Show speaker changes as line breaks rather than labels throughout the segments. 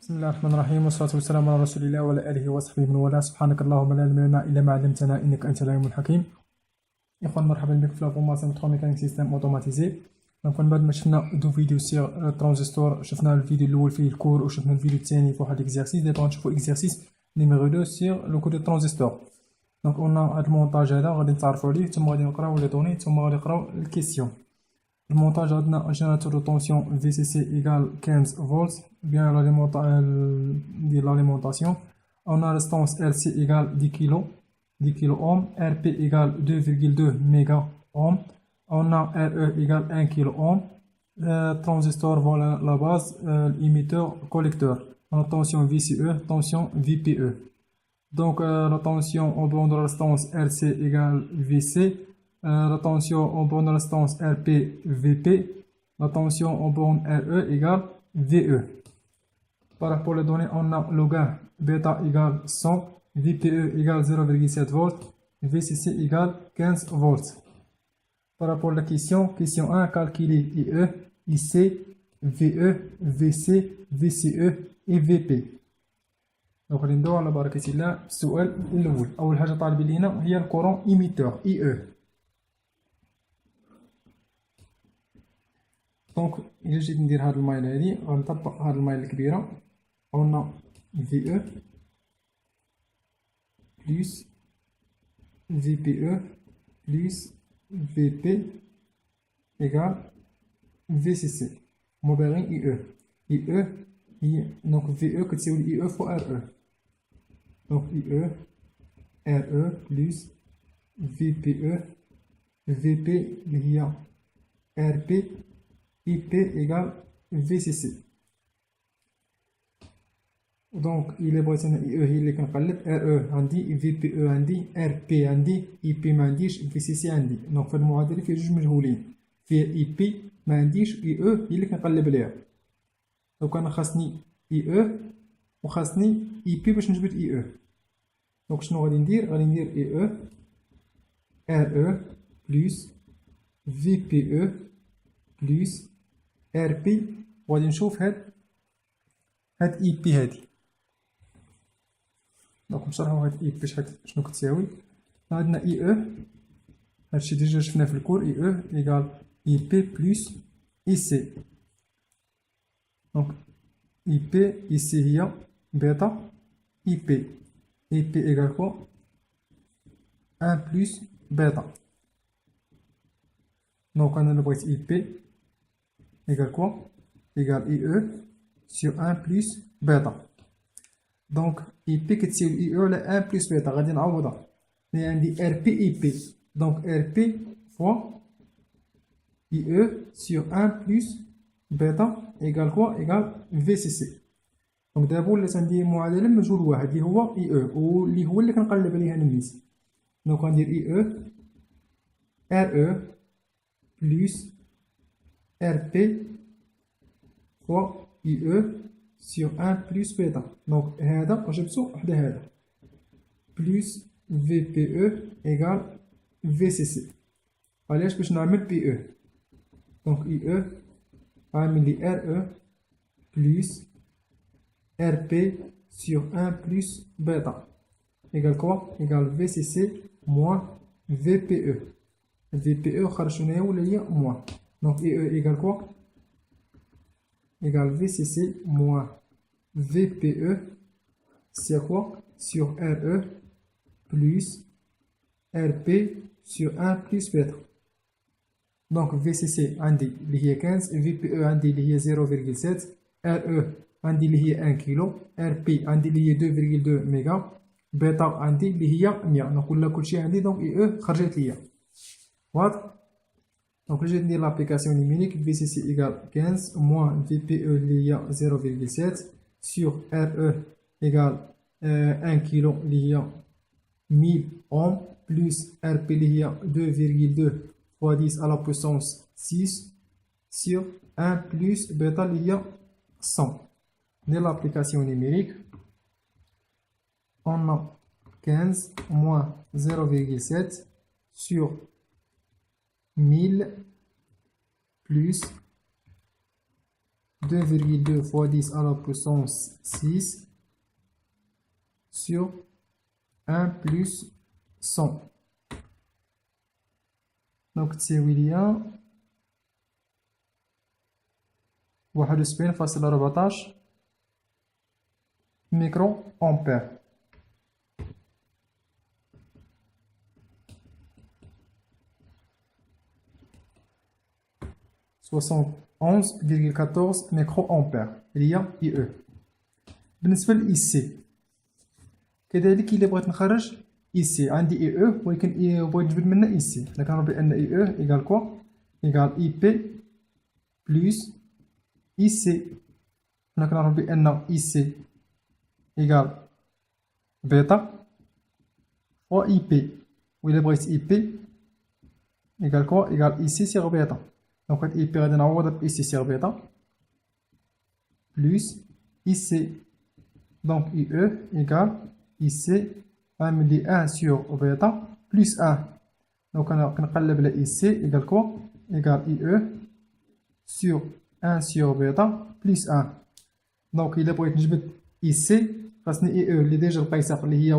بسم الله الرحمن الرحيم والصلاة والسلام على رسول الله وعلى آله وصحبه من والاه. سبحانك اللهم لا علم لنا إلا ما علمتنا إنك أنت العليم الحكيم. إخوان مرحبا بكم في لافورماسيون تخوا ميكانيك سيستيم اوتوماتيزي. دونك من بعد ما شفنا دو فيديو سيغ ترانزستور، شفنا الفيديو الأول فيه الكور وشفنا الفيديو الثاني في واحد اكزرسيس. دابا غنشوفو اكزرسيس نيميرو 2 سيغ لو كور دو ترانزستور. دونك قلنا هاد المونتاج هذا غادي نتعرفو عليه، ثم غادي نقراو لي دوني، ثم غادي نقراو الكيسيون. المونتاج عندنا جينيراتور دو طونسيون VCC égale 15 volts, bien l'alimentation. On a résistance RC égale 10 kg, 10 kilo ohm, RP égale 2,2 méga ohm, on a RE égale 1 kilo ohm. Transistor, voilà la base, émetteur, collecteur. On a tension VCE, tension VPE. Donc la tension en borne de résistance RC égale VC. La tension en borne de résistance RP, VP, la tension en borne RE égale VE. Par rapport aux données, on a le gain bêta égale 100, VPE égale 0,7 volts, VCC égale 15 volts. Par rapport à la question 1, calculer IE, IC, VE, VC, VCE et VP. Donc غادي ندوي على بركة الله السؤال الأول. أول حاجة طالب لينا هي الكورون إيميتور IE. دونك إلا جيت ندير هاد المايل هادي غنطبق هاد المايل الكبيرة. عندنا VE بلس VPE بلس VP إيكال VCC مباغين IE. IE هي دونك VE كتساوي IE فوا RE. دونك IE RE بلس VPE VP اللي هي RP IP égale VCC. Donc il est بغيت انا IE هي اللي كنقلب، RE عندي، VPE عندي، RP عندي، IP ما عنديش، VCC عندي. دونك في المعادلة فيه جوج مجهولين، فيه IP ما عنديش، IE هي اللي كنقلب عليها. دونك انا خاصني IE وخاصني IP باش نجبد IE. دونك شنو غادي ندير؟ غادي ندير IE RE بلس VPE بلس RP وغادي نشوف هاد IP هادي. دونك نشرحو هاد IP شنو كتساوي. عندنا IE هادشي ديجا شفناه في الكور، IE إيكال IP بلس IC. دونك IP IC هي بيتا IP إيكال كوا 1 بلس بيتا. دونك أنا بغيت IP égale quoi? Égale IE sur 1 plus bêta. Donc IP كتساوي IE على 1 plus bêta. غادي نعوضها، يعني عندي RP IP. donc RP fois IE sur 1 plus bêta égale quoi? Égale VCC. donc دابا ولات عندي معادلة مجهول واحد اللي هو IE واللي هو اللي كنقلب عليه نميت. donc غندير IE RE plus RP fois IE sur 1 plus bêta. donc هذا جبتو حدا هذا plus VPE égale VCC. علاش؟ باش نعمل PE. donc IE عامل لي RE plus RP sur 1 plus bêta égale quoi? égale VCC moins VPE. VPE خرجنا هي ولا هي moins. donc IE égale quoi? Égale VCC moins VPE c'est quoi? Sur RE plus RP sur 1 plus bêta. donc VCC عندي اللي هي 15، VPE عندي اللي هي 0,7، RE عندي اللي هي 1 كيلو، RP عندي اللي هي 2,2 ميجا، بيتا عندي اللي هي 100. دونك ولا كلشي عندي. دونك IE خرجت ليا واضح. donc je vais dire l'application numérique VCC égale 15 moins VPE اللي هي 0,7 sur RE égale 1 كيلو اللي هي 1000 ohm plus RP اللي هي 2,2 fois 10 à la puissance 6 sur 1 plus bêta اللي هي 100. de l'application numérique on a 15 moins 0,7 sur 1000 plus 2,2 fois 10 à la puissance 6 sur 1 plus 100. Donc تساوي ليا 71.14 ميكرو أمبير. 71.14 ميكرو أمبير هي إي أو. بالنسبة لإي سي كذلك إلا بغيت نخرج إي سي عندي إي أو ولكن بغيت نجبد منها إي سي، حنا كنعرف بأن إي أو إيكال كوا؟ إيكال إي بي بلس إي سي. حنا كنعرف بأن إي سي إيكال بيتا فوا إي بي، وإلا بغيت إي بي إيكال كوا؟ إيكال إي سي سيغ بيتا. دونك هاد إي بي غادي نعوضها بإي سي سيغ بيتا بلس إي سي. دونك إي أو إيكال إي سي غنملي 1 سور بيتا بلس 1. دونك أنا كنقلب على إي سي إيكال كوا؟ إيكال إي أو سور 1 سور بيتا بلس 1. دونك إلا بغيت نجبد إي سي خاصني إي أو اللي ديجا لقيتها اللي هي 71.14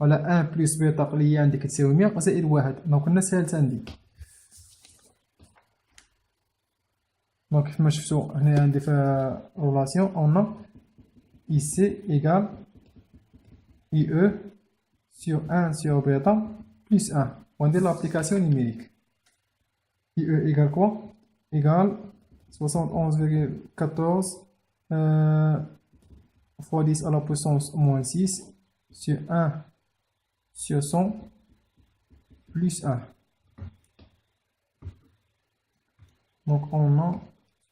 على 1 بلس بيتا اللي هي عندي كتساوي 100 زائد 1. دونك هنا ساهلت عندي. دونك كيفما شفتو هنا عندي في رولاسيون أون إي سي إيكال إي أو sur 1 sur bêta plus 1. On dit l'application numérique. IE égale quoi? Égale 71,14 fois 10 à la puissance moins 6 sur 1 sur 100 plus 1. Donc on a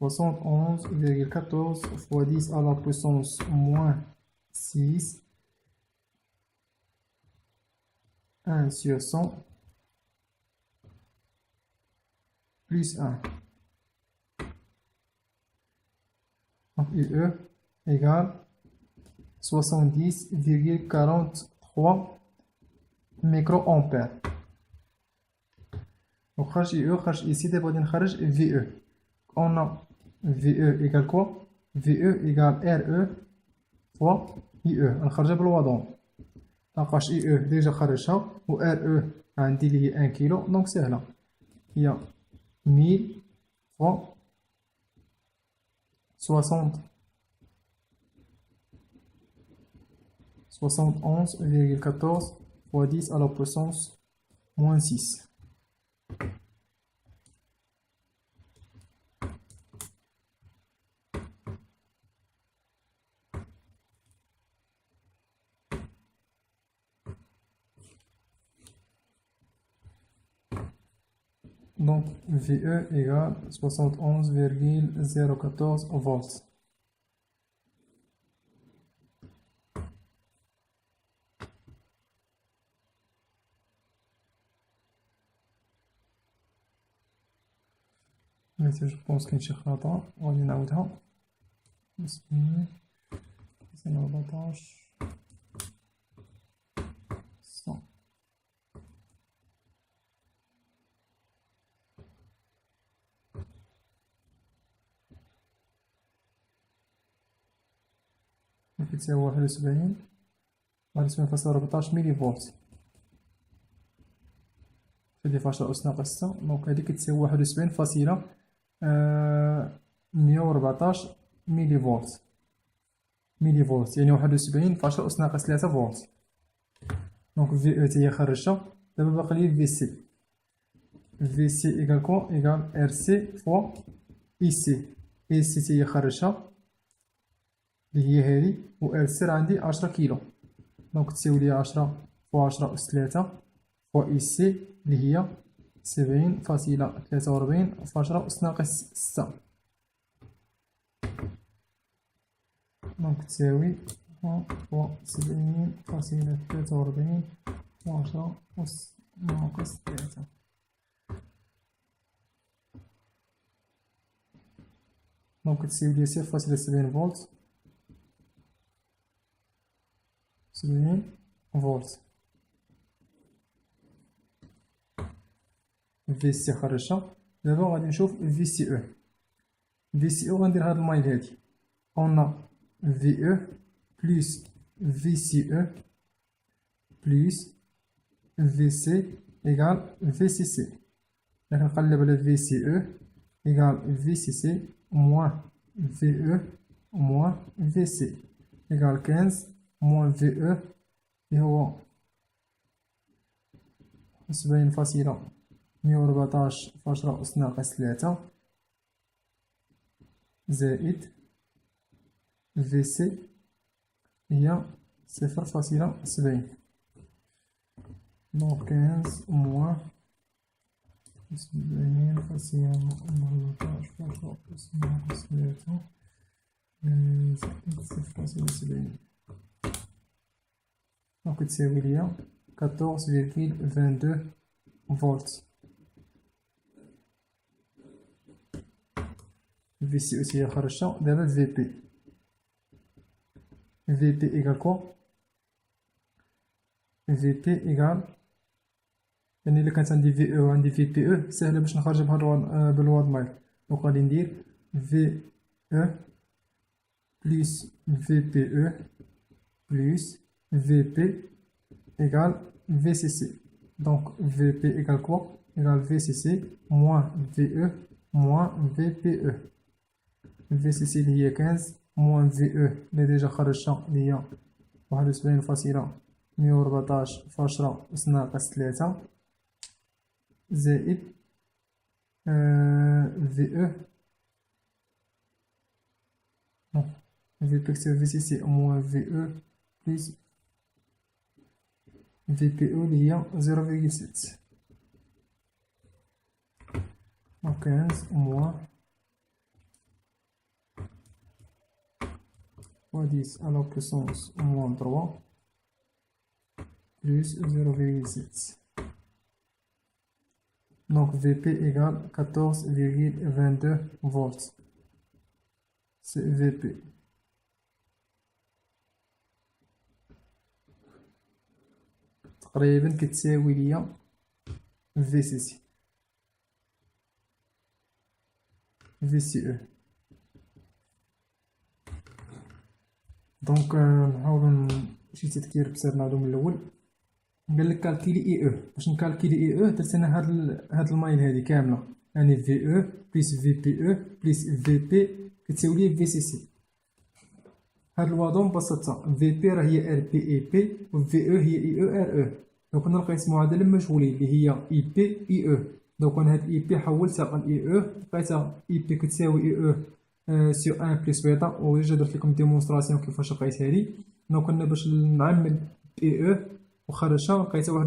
71,14 fois 10 à la puissance moins 6 1 sur 100 plus 1. Donc IE égale 70,43 microampères. Donc خرج IE خرج ici دابا غادي نخرج VE. On a VE égale quoi? VE égale RE fois IE. نخرجها بالوضع. لقاش إي أو ديجا خرجها و ار أو عندي اللي هي 1 كيلو، دونك ساهلة هي 1000 فوا 71,14 fois 10 à la puissance moins 6. Donc VE égale 71,014 volts. Ici je pense qu'il y a une خطأ غادي نعاودها. C'est 100. كتساوي 71.14 ميلي فولت في 10 أس ناقص 6. دونك هادي كتساوي 71.114 ميلي فولت. يعني 71 في 10 أس ناقص 3 فولت. دونك في أو تاهي خرجتها. دابا باقي لي في سي. في سي إيكال كوا؟ إيكال ار سي فوا إي سي. إي سي تاهي خرجتها اللي هي هادي، و ار سي عندي 10 كيلو، دونك تساوي لي 10 فوا 10 أس 3 فوا إي سي اللي هي 70.43 في 10 أس ناقص 6. دونك تساوي فوا 70.43 في 10 أس ناقص 3. دونك تساوي لي 0.70 فولت. 70 فولت. في سي خرجتها. دابا غادي نشوف في سي او. في سي او غندير هاد المايل هادي اون في او بلس في سي او بلس في سي إيكال في سي سي. كنقلب على في سي او إيكال في سي سي موان في او موان في سي إيكال 15 موان في او اللي هو 70.114 أس ناقص 3 زائد في سي هي 0.70. دونك 15 موان 70.114 أس ناقص 3 زائد 0.70. دونك تساوي ليا 14.22 فولت. في سي او سي خرجتها. دابا في بي إيكال كوا؟ في بي إيكال يعني إلا كانت عندي في او وعندي في بي او ساهلة باش نخرج بالواد مايل. دونك غادي ندير في او بلس في بي او بلس في بي إيكال في سي سي. دونك في بي إيكال كوا؟ إيكال في سي سي موان في او موان في بي او. في سي سي اللي هي 15 موان في او اللي ديجا خرجتها اللي هي 71.114 أس ناقص 3 زائد في او في بي كتساوي في سي سي موان في او بلس في بي او اللي هي 0.7. دونك 15 موان 10 à la puissance moins 3 plus 0,7. Donc Vp égale 14,22 volts. C'est Vp. تقريبا كتساوي ليا VCC VCE. دونك نحاولو شي تذكير بسيط نعاودو من الاول. قالك كالكيلي اي او. باش نكالكيلي اي او درت انا هاد المايل هادي كامله يعني في او بلس في بي او بلس في بي كتساوي لي في سي سي. هاد الوضع بسطتها في بي راه هي ار بي اي بي و في او هي اي او ار او. دونك نلقى معادله مجهولين اللي هي اي بي اي او. دونك انا هاد اي بي حولتها لاي او لقيتها اي بي كتساوي اي او سيغ 1 بلس بيتا. وديجا درت لكم ديمونستراسيون كيفاش لقيت هادي. دونك انا باش نعمل اي او وخرجها لقيتها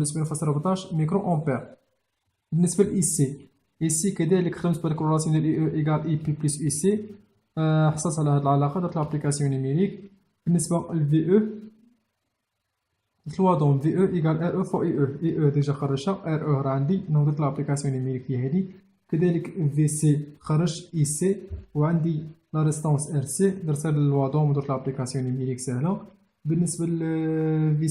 21.14 ميكرو امبير. بالنسبه لاي سي كذلك خدمت بهاديك الراسيون ديال اي او ايكال اي بي بلس اي سي. حصلت على هاد العلاقه درت لابليكاسيون نيميريك. بالنسبه للفي او درت الوضع في او ايكال ار او فوق اي او ديجا خرجها ار او راه عندي. دونك درت لابليكاسيون نيميريك هي هادي. كذلك في سي خرج اي سي وعندي لا ريستونس ار سي درت هاد الوضع ودرت لابليكاسيون نيميريك سهله. بالنسبه ل في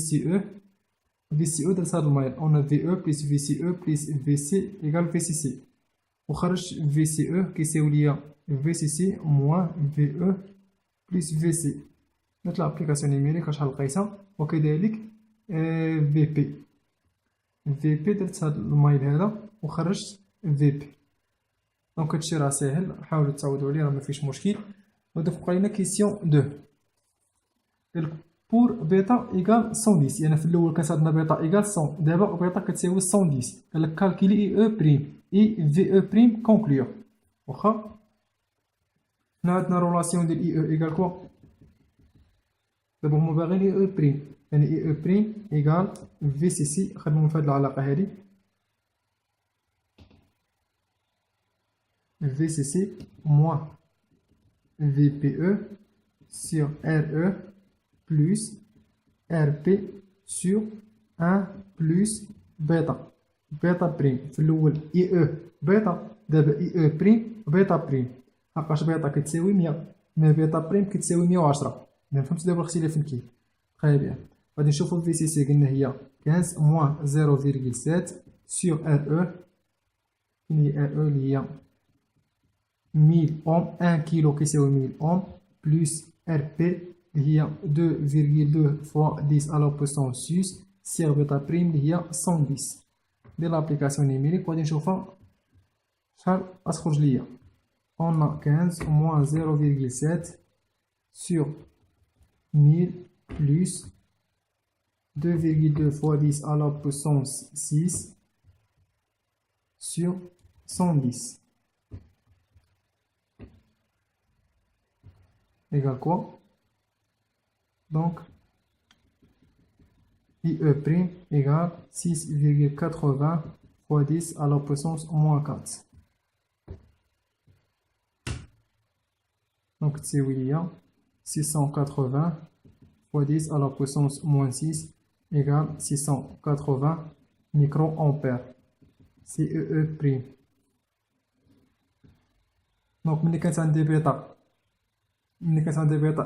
سي او درت هاد المايل اون في او بلس في سي او بلس في سي ايكال في سي سي وخرج في سي او كيساوي ليا في سي سي موان في او بلس في سي. درت لابليكاسيون نيميريك شحال لقيتها. وكذلك في بي درت هاد المايل هذا وخرجت في بي. دونك هادشي راه ساهل حاولوا تعودوا عليه راه مفيش مشكل. ودابا بقى لنا كيسيون 2 قالك بور بيتا ايكال 110. يعني في الاول كانت عندنا بيتا ايكال 100 دابا بيتا كتساوي 110. قالك كالكيلي اي او بريم اي في او بريم كونكليو. واخا هنا عندنا رولاسيون ديال اي او ايكال كوا. دابا هما باغيين اي او بريم يعني اي او بريم ايكال في سي سي. خدموا في هاد العلاقه هادي في سي سي موان في بي او sur RE plus RP sur 1 plus بيتا. بيتا بريم في الأول إي أو بيتا دابا إي أو بريم بيتا بريم. لحقاش بيتا كتساوي 100 مي بيتا بريم كتساوي 110. فهمتوا دابا الاختلاف فين كاين؟ تخيل بيان. غادي نشوفو في سي سي قلنا هي 15 موان 0.7 sur RE. فين هي RE اللي هي 1000 أوم 1 كيلو كيساوي 1000 أوم بلس ار بي اللي هي 2,2 فوا 10 على بويسونس 6 سيغ بيتا بريم اللي هي 110. ندير لابليكاسيون نيميريك وغادي نشوفها شحال غتخرج ليا. on a 15 moins 0,7 sur 1000 plus 2,2 fois 10 à la puissance 6 sur 110 égale quoi? Donc IE' égale 6,80 fois 10 à la puissance moins 4. Donc تساوي ليا 680 fois 10 à la puissance moins 6 égale 680 micro-ampères. CEE'. Donc ملي كانت عندي بيتا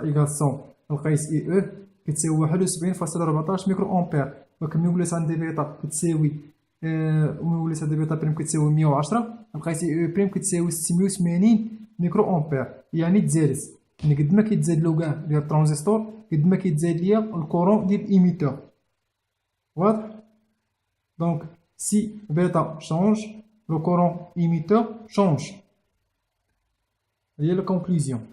إيكال 100 نقيس إي أو كتساوي 71.14 ميكرو أمبير. ولكن ملي ولات عندي بيتا كتساوي ملي ولات عندي بيتا بريم كتساوي 110 نقيس إي أو بريم كتساوي 680 ميكرو أمبير. يعني تزادت، يعني قد ما كيتزاد لو كاع ديال الترانزستور قد ما كيتزاد ليا الكورون ديال الإيميتور. واضح؟ دونك سي بيتا شونج لو كورون إيميتور شونج. هي لا كونكلوزيون.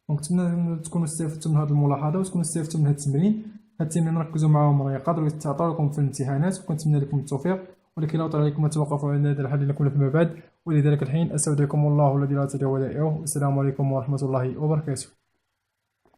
دونك نتمنى تكونوا استفدتوا من هذه الملاحظه وتكونوا استفدتوا من هذا التمرين. هذا التمرين ركزوا معاهم راه يقدروا يتعطوا لكم في الامتحانات، وكنتمنى لكم التوفيق. ولكن لا طريق عليكم توقفوا عند هذا الحل لكم فيما بعد. ولذلك الحين استودعكم الله الذي لا تضيع ودائعه. السلام عليكم ورحمه الله وبركاته.